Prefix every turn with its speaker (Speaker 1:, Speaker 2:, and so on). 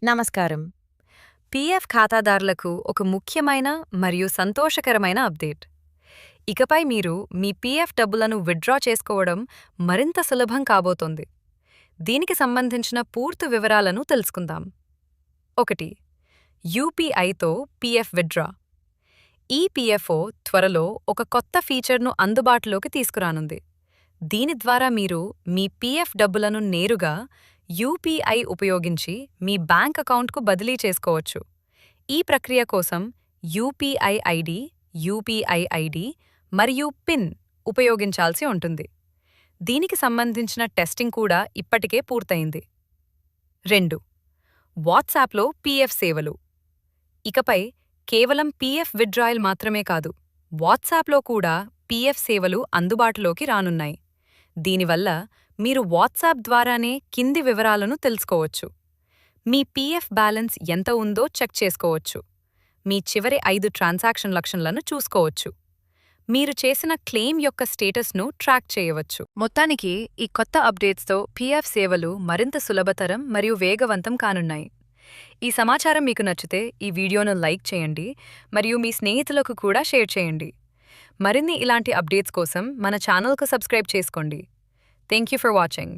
Speaker 1: నమస్కారం. పీఎఫ్ ఖాతాదారులకు ఒక ముఖ్యమైన మరియు సంతోషకరమైన అప్డేట్. ఇకపై మీరు మీ పీఎఫ్ డబ్బులను విత్‌డ్రా చేసుకోవడం మరింత సులభం కాబోతోంది. దీనికి సంబంధించిన పూర్తి వివరాలను తెలుసుకుందాం. 1. యూపీఐతో పీఎఫ్ విత్‌డ్రా. ఈపీఎఫ్ఓ త్వరలో ఒక కొత్త ఫీచర్ను అందుబాటులోకి తీసుకురానుంది. దీని ద్వారా మీరు మీ పీఎఫ్ డబ్బులను నేరుగా యూపీఐ ఉపయోగించి మీ బ్యాంక్ అకౌంట్కు బదిలీ చేసుకోవచ్చు. ఈ ప్రక్రియ కోసం యూపీఐ ఐడి మరియు పిన్ ఉపయోగించాల్సి ఉంటుంది. దీనికి సంబంధించిన టెస్టింగ్ కూడా ఇప్పటికే పూర్తయింది. 2. వాట్సాప్లో పీఎఫ్ సేవలు. ఇకపై కేవలం పీఎఫ్ విత్‌డ్రాయల్ మాత్రమే కాదు, వాట్సాప్లో కూడా పీఎఫ్ సేవలు అందుబాటులోకి రానున్నాయి. దీనివల్ల మీరు వాట్సాప్ ద్వారానే కింది వివరాలను తెలుసుకోవచ్చు. మీ పీఎఫ్ బ్యాలెన్స్ ఎంత ఉందో చెక్ చేసుకోవచ్చు. మీ చివరి 5 ట్రాన్సాక్షన్ లక్షణాలను చూసుకోవచ్చు. మీరు చేసిన క్లెయిమ్ యొక్క స్టేటస్ను ట్రాక్ చేయవచ్చు. మొత్తానికి ఈ కొత్త అప్డేట్స్తో పీఎఫ్ సేవలు మరింత సులభతరం మరియు వేగవంతం కానున్నాయి. ఈ సమాచారం మీకు నచ్చితే ఈ వీడియోను లైక్ చేయండి మరియు మీ స్నేహితులకు కూడా షేర్ చేయండి. మరిన్ని ఇలాంటి అప్డేట్స్ కోసం మన ఛానల్కు సబ్స్క్రైబ్ చేసుకోండి. Thank you for watching.